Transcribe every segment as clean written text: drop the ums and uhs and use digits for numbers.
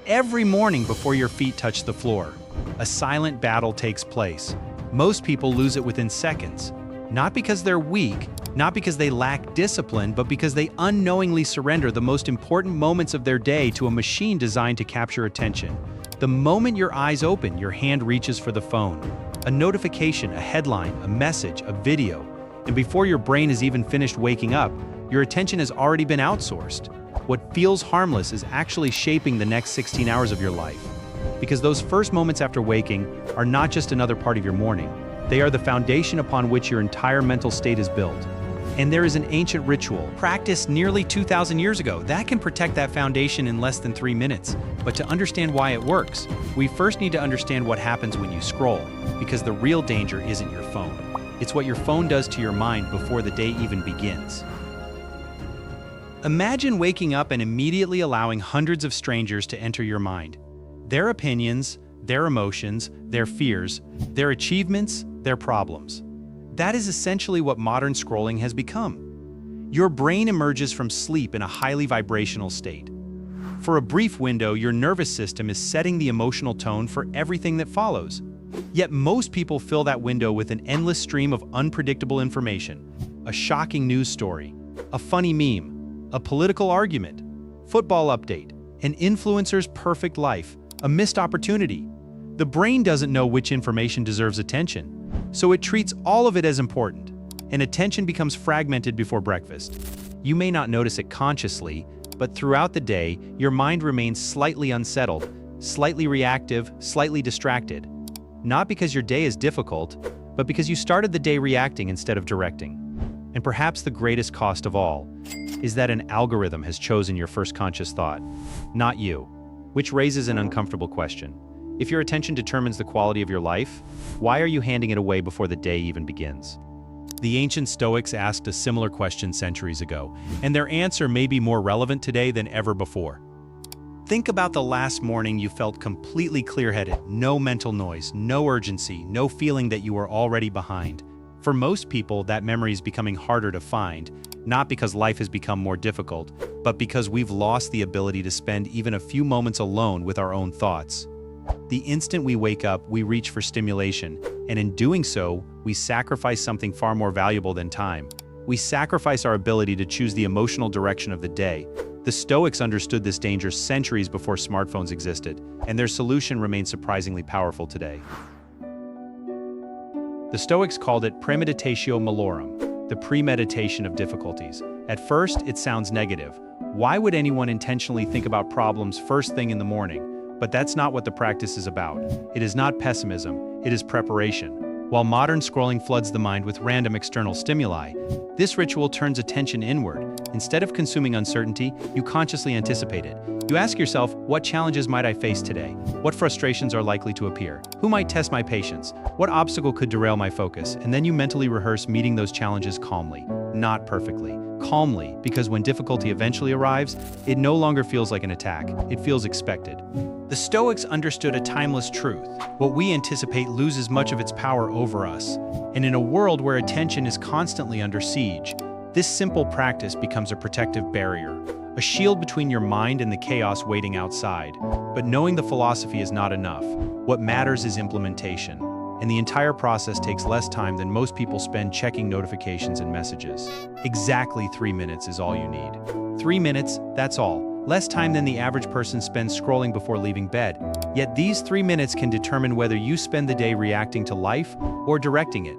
Every morning before your feet touch the floor, a silent battle takes place. Most people lose it within seconds. Not because they're weak, not because they lack discipline, but because they unknowingly surrender the most important moments of their day to a machine designed to capture attention. The moment your eyes open, your hand reaches for the phone. A notification, a headline, a message, a video. And before your brain has even finished waking up, your attention has already been outsourced. What feels harmless is actually shaping the next 16 hours of your life. Because those first moments after waking are not just another part of your morning. They are the foundation upon which your entire mental state is built. And there is an ancient ritual, practiced nearly 2,000 years ago, that can protect that foundation in less than 3 minutes. But to understand why it works, we first need to understand what happens when you scroll, because the real danger isn't your phone. It's what your phone does to your mind before the day even begins. Imagine waking up and immediately allowing hundreds of strangers to enter your mind. Their opinions, their emotions, their fears, their achievements, their problems. That is essentially what modern scrolling has become. Your brain emerges from sleep in a highly vibrational state. For a brief window, your nervous system is setting the emotional tone for everything that follows. Yet most people fill that window with an endless stream of unpredictable information. A shocking news story, a funny meme, a political argument, football update, an influencer's perfect life, a missed opportunity. The brain doesn't know which information deserves attention, so it treats all of it as important, and attention becomes fragmented before breakfast. You may not notice it consciously, but throughout the day, your mind remains slightly unsettled, slightly reactive, slightly distracted. Not because your day is difficult, but because you started the day reacting instead of directing. And perhaps the greatest cost of all is that an algorithm has chosen your first conscious thought, not you, which raises an uncomfortable question. If your attention determines the quality of your life, why are you handing it away before the day even begins? The ancient Stoics asked a similar question centuries ago, and their answer may be more relevant today than ever before. Think about the last morning you felt completely clear-headed, no mental noise, no urgency, no feeling that you were already behind. For most people, that memory is becoming harder to find, not because life has become more difficult, but because we've lost the ability to spend even a few moments alone with our own thoughts. The instant we wake up, we reach for stimulation, and in doing so, we sacrifice something far more valuable than time. We sacrifice our ability to choose the emotional direction of the day. The Stoics understood this danger centuries before smartphones existed, and their solution remains surprisingly powerful today. The Stoics called it Premeditatio Malorum, the premeditation of difficulties. At first, it sounds negative. Why would anyone intentionally think about problems first thing in the morning? But that's not what the practice is about. It is not pessimism, it is preparation. While modern scrolling floods the mind with random external stimuli, this ritual turns attention inward. Instead of consuming uncertainty, you consciously anticipate it. You ask yourself, what challenges might I face today? What frustrations are likely to appear? Who might test my patience? What obstacle could derail my focus? And then you mentally rehearse meeting those challenges calmly, not perfectly. Calmly, because when difficulty eventually arrives, it no longer feels like an attack, it feels expected. The Stoics understood a timeless truth. What we anticipate loses much of its power over us. And in a world where attention is constantly under siege, this simple practice becomes a protective barrier, a shield between your mind and the chaos waiting outside. But knowing the philosophy is not enough. What matters is implementation. And the entire process takes less time than most people spend checking notifications and messages. Exactly 3 minutes is all you need. 3 minutes, that's all. Less time than the average person spends scrolling before leaving bed. Yet these 3 minutes can determine whether you spend the day reacting to life or directing it.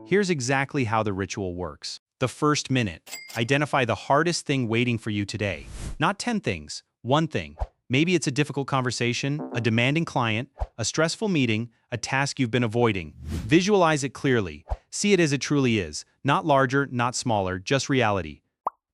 Here's exactly how the ritual works. The first minute. Identify the hardest thing waiting for you today. Not 10 things, one thing. Maybe it's a difficult conversation, a demanding client, a stressful meeting, a task you've been avoiding. Visualize it clearly. See it as it truly is. Not larger, not smaller, just reality.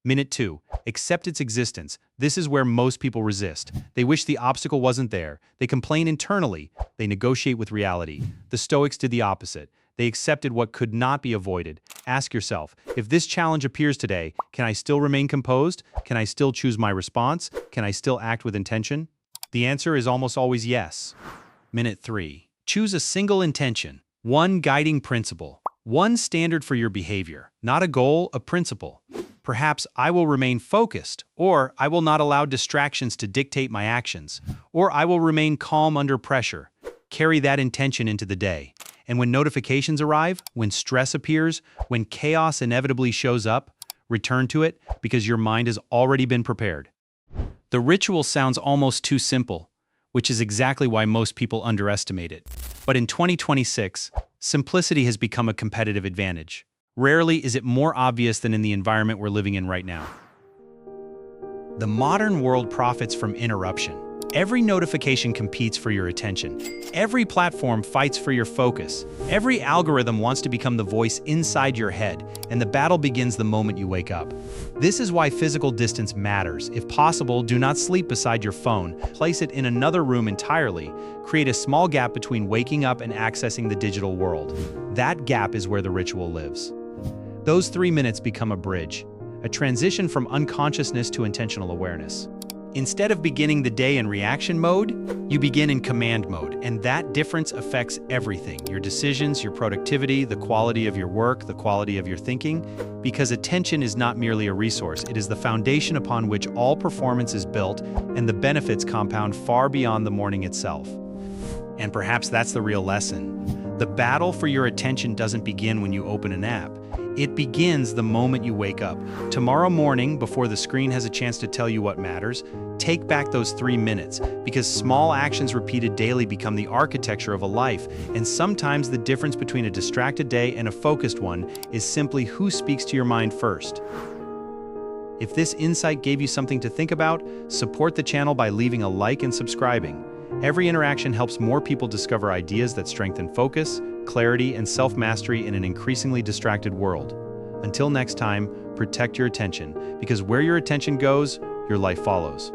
Minute 2. Accept its existence. This is where most people resist. They wish the obstacle wasn't there. They complain internally. They negotiate with reality. The Stoics did the opposite. They accepted what could not be avoided. Ask yourself, if this challenge appears today, can I still remain composed? Can I still choose my response? Can I still act with intention? The answer is almost always yes. Minute 3. Choose a single intention, one guiding principle, one standard for your behavior, not a goal, a principle. Perhaps I will remain focused, or I will not allow distractions to dictate my actions, or I will remain calm under pressure. Carry that intention into the day. And when notifications arrive, when stress appears, when chaos inevitably shows up, return to it because your mind has already been prepared. The ritual sounds almost too simple, which is exactly why most people underestimate it. But in 2026, simplicity has become a competitive advantage. Rarely is it more obvious than in the environment we're living in right now. The modern world profits from interruption. Every notification competes for your attention. Every platform fights for your focus. Every algorithm wants to become the voice inside your head, and the battle begins the moment you wake up. This is why physical distance matters. If possible, do not sleep beside your phone. Place it in another room entirely. Create a small gap between waking up and accessing the digital world. That gap is where the ritual lives. Those 3 minutes become a bridge, a transition from unconsciousness to intentional awareness. Instead of beginning the day in reaction mode, you begin in command mode, and that difference affects everything: your decisions, your productivity, the quality of your work, the quality of your thinking, because attention is not merely a resource, it is the foundation upon which all performance is built, and the benefits compound far beyond the morning itself. And perhaps that's the real lesson. The battle for your attention doesn't begin when you open an app. It begins the moment you wake up. Tomorrow morning, before the screen has a chance to tell you what matters, take back those 3 minutes, because small actions repeated daily become the architecture of a life, and sometimes the difference between a distracted day and a focused one is simply who speaks to your mind first. If this insight gave you something to think about, support the channel by leaving a like and subscribing. Every interaction helps more people discover ideas that strengthen focus, clarity, and self-mastery in an increasingly distracted world. Until next time, protect your attention, because where your attention goes, your life follows.